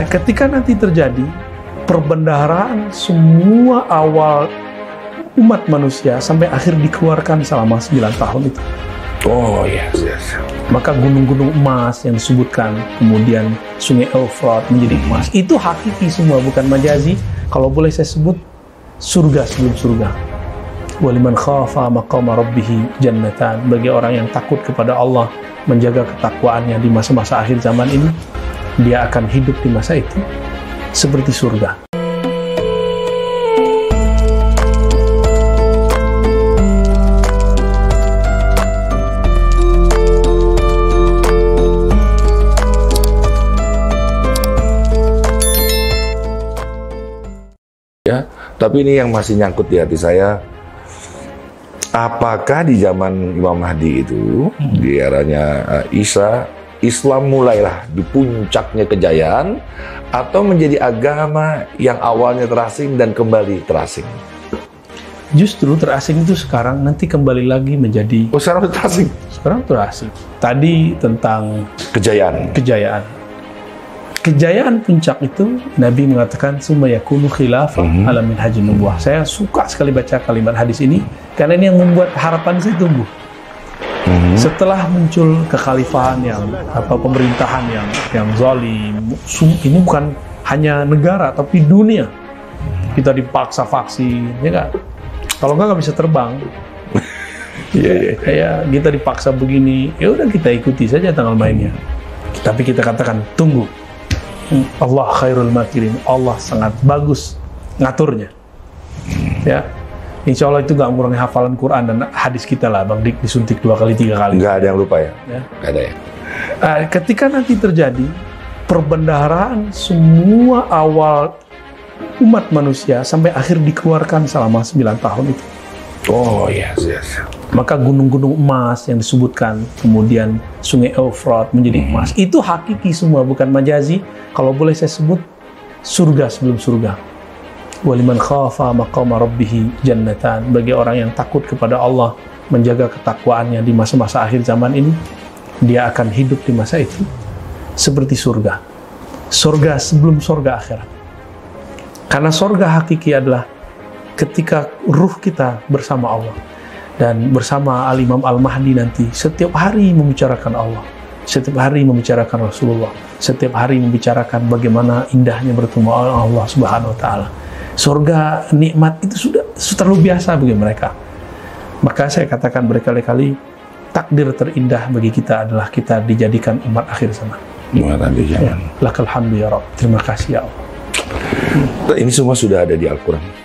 Ketika nanti terjadi perbendaharaan semua awal umat manusia sampai akhir dikeluarkan selama 9 tahun itu. Oh yes. Maka gunung-gunung emas yang disebutkan, kemudian sungai Eufrat menjadi emas. Itu hakiki semua, bukan majazi. Kalau boleh saya sebut, surga sebelum surga. Waliman khafa maqama rabbih jannatan. Bagi orang yang takut kepada Allah, menjaga ketakwaannya di masa-masa akhir zaman ini, dia akan hidup di masa itu seperti surga. Ya, tapi ini yang masih nyangkut di hati saya. Apakah di zaman Imam Mahdi itu, di eranya Isa, Islam mulailah di puncaknya kejayaan, atau menjadi agama yang awalnya terasing dan kembali terasing? Justru terasing itu sekarang nanti kembali lagi menjadi... Oh, sekarang terasing? Sekarang terasing. Tadi tentang kejayaan. Kejayaan puncak itu, Nabi mengatakan summa yakunu khilafah ala minhajin nubuwah. Saya suka sekali baca kalimat hadis ini karena ini yang membuat harapan saya tumbuh. Setelah muncul kekhalifahan yang pemerintahan yang zalim, ini bukan hanya negara tapi dunia. Kita dipaksa vaksin, ya kan? Kalau nggak bisa terbang. Kayak kita dipaksa begini, ya udah kita ikuti saja tanggal mainnya. Tapi kita katakan tunggu. Allah khairul makirin, Allah sangat bagus ngaturnya. Ya, insya Allah itu gak mengurangi hafalan Quran dan hadis kita lah, Bang Dik, disuntik 2 kali 3 kali. Nggak ada yang lupa ya? Nggak ada ya? Ketika nanti terjadi perbendaharaan semua awal umat manusia sampai akhir dikeluarkan selama 9 tahun itu. Oh yes. Maka gunung-gunung emas yang disebutkan, kemudian sungai Eufrat menjadi emas. Itu hakiki semua, bukan majazi. Kalau boleh saya sebut, surga sebelum surga. Waliman khafa maqama rabbih jannatan. Bagi orang yang takut kepada Allah, menjaga ketakwaannya di masa-masa akhir zaman ini, dia akan hidup di masa itu seperti surga. Surga sebelum surga akhirat. Karena surga hakiki adalah ketika ruh kita bersama Allah dan bersama Al-Imam Al-Mahdi nanti setiap hari membicarakan Allah, setiap hari membicarakan Rasulullah, setiap hari membicarakan bagaimana indahnya bertemu Allah Subhanahu wa taala. Surga nikmat itu sudah terlalu biasa bagi mereka. Maka saya katakan berkali-kali, takdir terindah bagi kita adalah kita dijadikan umat akhir zaman. Umat akhir zaman. Lakal hamdu ya Rabb. Terima kasih ya Allah. Ini semua sudah ada di Al-Quran.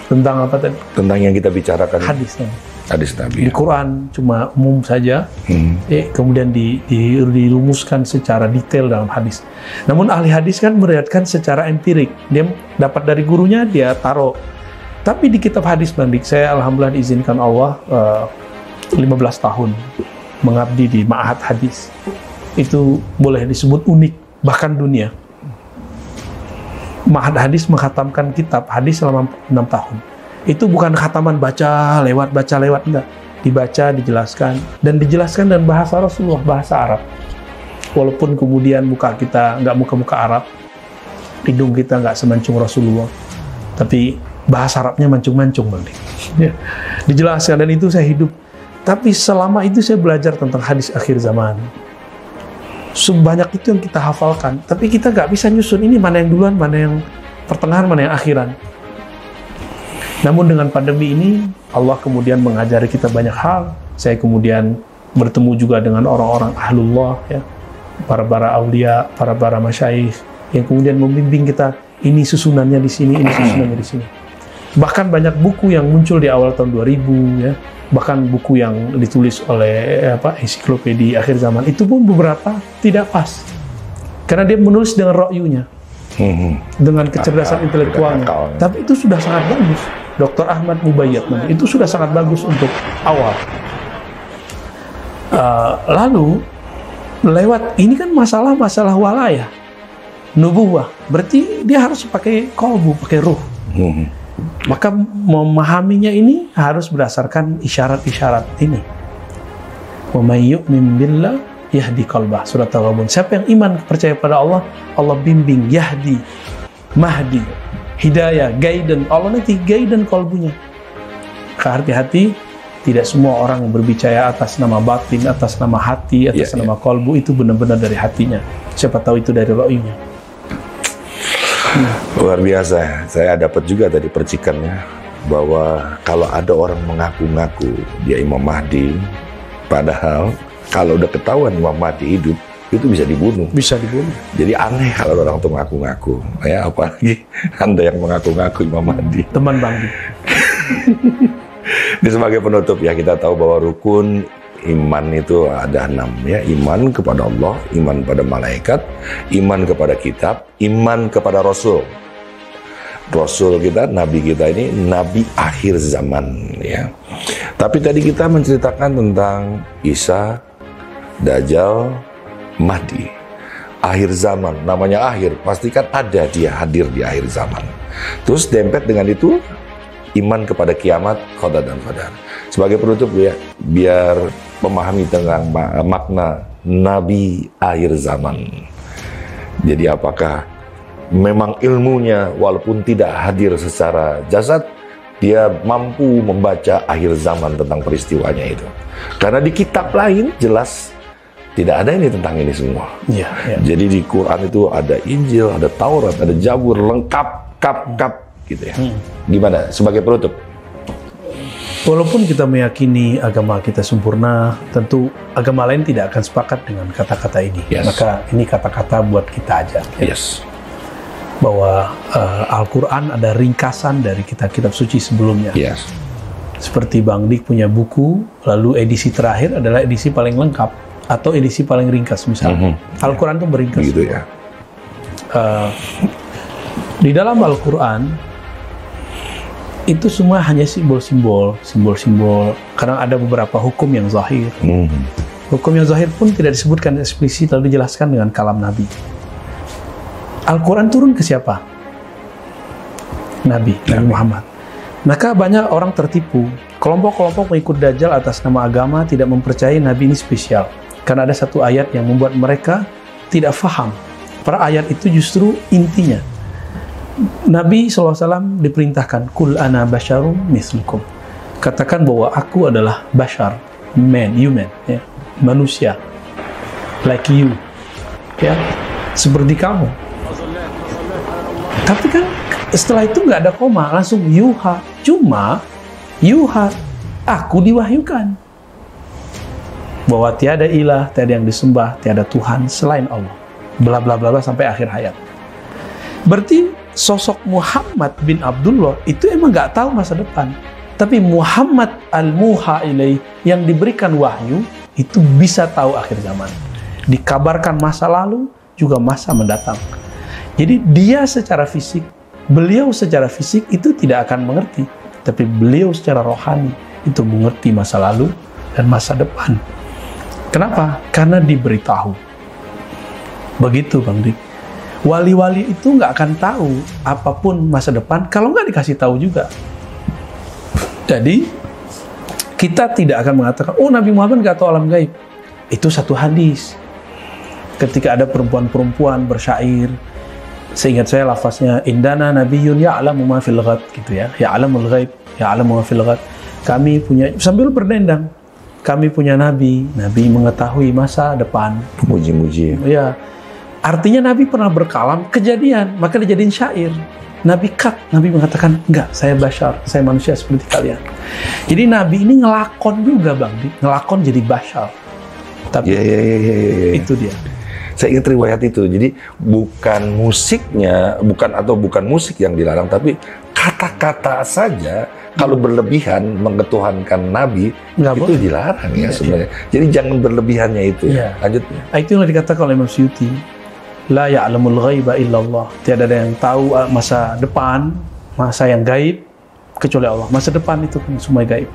Tentang apa tadi? Tentang yang kita bicarakan. Hadisnya. Hadis Nabi. Di Quran cuma umum saja, kemudian dirumuskan secara detail dalam hadis. Namun ahli hadis kan meriwayatkan secara empirik. Dia dapat dari gurunya, dia taruh. Tapi di kitab hadis, Bang Dik, saya alhamdulillah diizinkan Allah 15 tahun mengabdi di ma'had hadis. Itu boleh disebut unik, bahkan dunia. Ma'had hadis menghatamkan kitab hadis selama 6 tahun. Itu bukan khataman baca lewat, enggak. Dibaca, dijelaskan, dan dijelaskan dan bahasa Rasulullah, bahasa Arab. Walaupun kemudian muka kita nggak muka-muka Arab, hidung kita nggak semancung Rasulullah, tapi bahasa Arabnya mancung-mancung, Bang. Ya. Dijelaskan, dan itu saya hidup. Tapi selama itu saya belajar tentang hadis akhir zaman. Sebanyak itu yang kita hafalkan, tapi kita nggak bisa nyusun ini mana yang duluan, mana yang pertengahan, mana yang akhiran. Namun dengan pandemi ini, Allah kemudian mengajari kita banyak hal. Saya kemudian bertemu juga dengan orang-orang ahlullah, ya, para aulia, para masyaikh, yang kemudian membimbing kita, ini susunannya di sini, ini susunannya di sini. Bahkan banyak buku yang muncul di awal tahun 2000, ya, bahkan buku yang ditulis oleh ensiklopedia akhir zaman, itu pun beberapa tidak pas. Karena dia menulis dengan ra'yunya, dengan kecerdasan intelektualnya. Tapi itu sudah sangat bagus. Dr. Ahmad Mubayyad, itu sudah sangat bagus untuk awal. Lalu lewat ini kan masalah walayah, nubuwah, berarti dia harus pakai kolbu, pakai ruh. Maka memahaminya ini harus berdasarkan isyarat-isyarat ini. Wa may yu'min billah yahdi qalbah. Surat Al-Ghabun. Siapa yang iman percaya pada Allah, Allah bimbing, yahdi, mahdi, hidayah, guidance. Allah nanti guidance kalbunya. Hati-hati, tidak semua orang yang berbicara atas nama batin, atas nama hati, atas nama kalbu itu benar-benar dari hatinya. Siapa tahu itu dari roinya. Luar biasa. Saya dapat juga tadi percikannya bahwa kalau ada orang mengaku-ngaku dia Imam Mahdi, padahal kalau udah ketahuan Imam Mahdi hidup, itu bisa dibunuh. Bisa dibunuh. Jadi aneh kalau orang itu mengaku-ngaku. Ya, apalagi Anda yang mengaku-ngaku Imam Mahdi. Teman Bang Di. Ini sebagai penutup ya, kita tahu bahwa rukun iman itu ada 6 ya. Iman kepada Allah, iman pada malaikat, iman kepada kitab, iman kepada Rasul. Rasul kita, Nabi kita ini Nabi akhir zaman ya. Tapi tadi kita menceritakan tentang Isa, Dajjal, Mahdi. Akhir zaman, namanya akhir, pastikan ada dia hadir di akhir zaman. Terus dempet dengan itu, iman kepada kiamat, qada dan qadar. Sebagai penutup ya, biar memahami tentang makna Nabi akhir zaman. Jadi apakah memang ilmunya walaupun tidak hadir secara jasad, dia mampu membaca akhir zaman tentang peristiwanya itu. Karena di kitab lain jelas tidak ada ini tentang ini semua. Ya. Jadi di Quran itu ada Injil, ada Taurat, ada Zabur, lengkap, kap gitu ya. Gimana sebagai penutup? Walaupun kita meyakini agama kita sempurna, tentu agama lain tidak akan sepakat dengan kata-kata ini. Maka ini kata-kata buat kita aja. Bahwa Al-Quran ada ringkasan dari kitab-kitab suci sebelumnya. Seperti Bang Dik punya buku, lalu edisi terakhir adalah edisi paling lengkap atau edisi paling ringkas misalnya. Al-Quran itu beringkas. Gitu ya. Di dalam Al-Quran itu semua hanya simbol-simbol. Kadang ada beberapa hukum yang zahir. Hukum yang zahir pun tidak disebutkan eksplisit lalu dijelaskan dengan kalam Nabi. Al-Quran turun ke siapa? Nabi Muhammad. Maka banyak orang tertipu. Kelompok-kelompok mengikut Dajjal atas nama agama tidak mempercayai Nabi ini spesial. Karena ada satu ayat yang membuat mereka tidak faham. Para ayat itu justru intinya. Nabi SAW diperintahkan, Kul ana basyarum mislukum. Katakan bahwa aku adalah bashar, human, ya, manusia, like you, ya, seperti kamu. Tapi kan setelah itu nggak ada koma, langsung yuha. Cuma yuha, aku diwahyukan bahwa tiada ilah, tiada yang disembah, tiada Tuhan selain Allah. Bla bla bla sampai akhir hayat. Berarti sosok Muhammad bin Abdullah itu emang nggak tahu masa depan. Tapi Muhammad al-Muha ilaih yang diberikan wahyu itu bisa tahu akhir zaman. Dikabarkan masa lalu juga masa mendatang. Jadi beliau secara fisik itu tidak akan mengerti. Tapi beliau secara rohani itu mengerti masa lalu dan masa depan. Kenapa? Karena diberitahu. Begitu Bang Dik. Wali-wali itu nggak akan tahu apapun masa depan kalau nggak dikasih tahu juga. Jadi kita tidak akan mengatakan, oh Nabi Muhammad nggak tahu alam gaib. Itu satu hadis. Ketika ada perempuan-perempuan bersyair, seingat saya lafaznya, indana nabiyyun ya'lamu ma fil ghad, gitu ya. Ya'lamul ghaib, ya'lamu ma fil ghad. Kami punya, sambil berdendang, kami punya nabi mengetahui masa depan. Muji-muji. Ya. Artinya Nabi pernah berkalam kejadian, maka dijadiin syair. Nabi mengatakan, enggak, saya bashar, saya manusia seperti kalian. Jadi Nabi ini ngelakon juga Bang, ngelakon jadi bashar. Tapi itu dia. Saya ingat riwayat itu. Jadi bukan musiknya, bukan musik yang dilarang, tapi kata-kata saja kalau berlebihan mengetuhankan Nabi nggak itu boleh. Dilarang ya sebenarnya. Jadi jangan berlebihannya itu. Lanjut. Itu yang dikatakan oleh Imam Suyuti. La ya'lamul ghaiba illallah. Tiada ada yang tahu masa depan, masa yang gaib kecuali Allah. Masa depan itu semua gaib.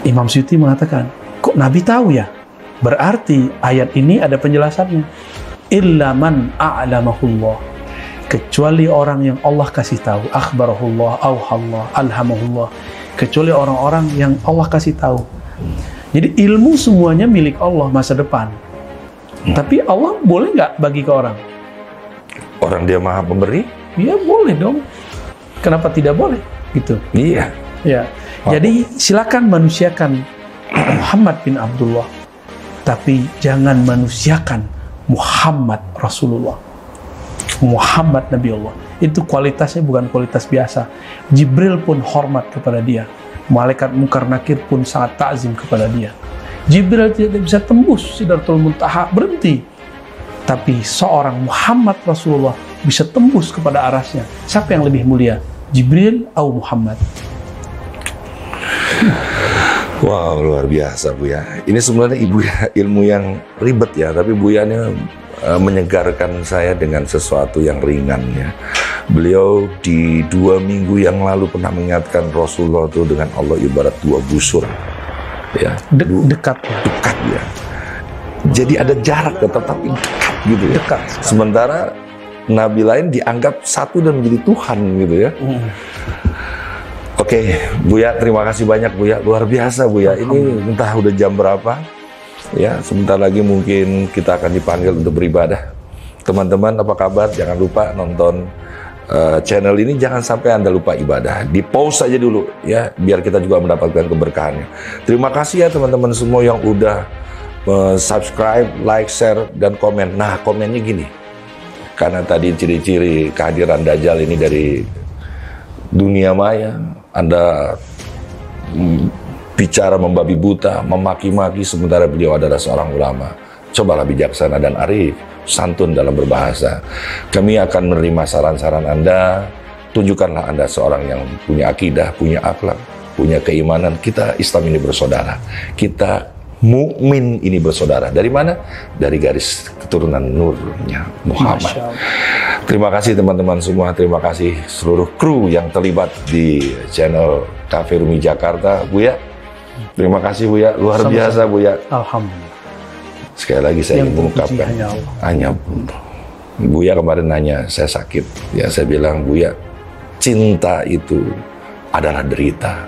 Imam Suyuti mengatakan, kok Nabi tahu ya? Berarti ayat ini ada penjelasannya. Illa man a'lamahullah. Kecuali orang yang Allah kasih tahu. Akhbarahullah, auhallah, alhamahullah. Kecuali orang-orang yang Allah kasih tahu. Jadi ilmu semuanya milik Allah masa depan. Tapi Allah boleh nggak bagi ke orang? Orang dia maha pemberi? Ya boleh dong. Kenapa tidak boleh? Gitu. Iya. Ya. Jadi silakan manusiakan Muhammad bin Abdullah. Tapi jangan manusiakan Muhammad Rasulullah. Muhammad Nabi Allah. Itu kualitasnya bukan kualitas biasa. Jibril pun hormat kepada dia. Malaikat Munkar Nakir pun sangat takzim kepada dia. Jibril tidak bisa tembus Sidratul Muntaha, berhenti. Tapi seorang Muhammad Rasulullah bisa tembus kepada arasnya. Siapa yang lebih mulia? Jibril atau Muhammad? Wow, luar biasa Buya. Ini sebenarnya Ibu ya ilmu yang ribet ya, tapi Buya ini menyegarkan saya dengan sesuatu yang ringan ya. Beliau di 2 minggu yang lalu pernah mengingatkan Rasulullah itu dengan Allah ibarat 2 busur ya. Dekat ya. Jadi ada jarak tetapi dekat gitu ya. Dekat. Sementara nabi lain dianggap satu dan menjadi Tuhan gitu ya. Oke, Buya, terima kasih banyak Buya, luar biasa Buya. Ini entah udah jam berapa, ya sebentar lagi mungkin kita akan dipanggil untuk beribadah. Teman-teman apa kabar? Jangan lupa nonton channel ini, jangan sampai Anda lupa ibadah. Di pause saja dulu ya, biar kita juga mendapatkan keberkahannya. Terima kasih ya teman-teman semua yang udah subscribe, like, share, dan komen. Nah komennya gini, karena tadi ciri-ciri kehadiran Dajjal ini dari dunia maya. Anda bicara membabi buta, memaki-maki, sementara beliau adalah seorang ulama. Cobalah bijaksana dan arif, santun dalam berbahasa. Kami akan menerima saran-saran Anda. Tunjukkanlah Anda seorang yang punya akidah, punya akhlak, punya keimanan. Kita Islam ini bersaudara. Kita mukmin ini bersaudara. Dari mana? Dari garis keturunan nurnya Muhammad. Terima kasih teman-teman semua. Terima kasih seluruh kru yang terlibat di channel Cafe Rumi Jakarta. Buya, terima kasih Buya. Luar biasa Buya. Alhamdulillah. Sekali lagi saya ingin mengungkapkan, hanya Buya kemarin nanya, saya sakit. Ya saya bilang, Buya, cinta itu adalah derita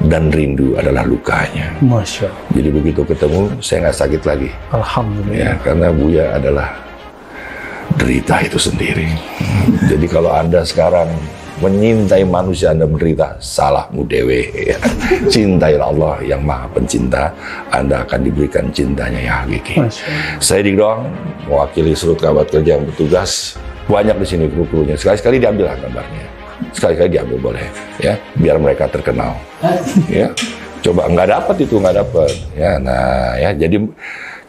dan rindu adalah lukanya. Masya Allah. Jadi begitu ketemu, saya nggak sakit lagi. Alhamdulillah. Ya, karena Buya adalah derita itu sendiri. Jadi kalau Anda sekarang menyintai manusia, Anda menderita, salahmu dewe. Ya. Cintailah Allah yang maha pencinta, Anda akan diberikan cintanya yang hakiki. Saya Dik Doang, mewakili seluruh kerabat kerja yang bertugas. Banyak di sini kru-krunya. Sekali-sekali diambil gambarnya. Sekali-kali diambil boleh, ya, biar mereka terkenal. Ya, coba nggak dapat itu nggak dapat. Ya, nah, ya, jadi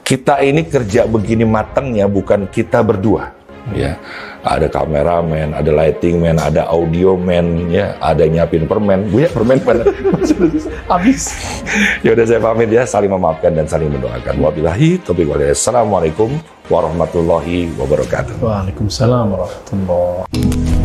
kita ini kerja begini matangnya bukan kita berdua. Ya, ada kameramen, ada lighting man, ada audio man, ya, ada nyiapin permen. Buya permen pada habis. Ya udah saya pamit ya, saling memaafkan dan saling mendoakan. Wabillahi taufiq wal hidayah. Assalamualaikum warahmatullahi wabarakatuh. Waalaikumsalam warahmatullahi wabarakatuh.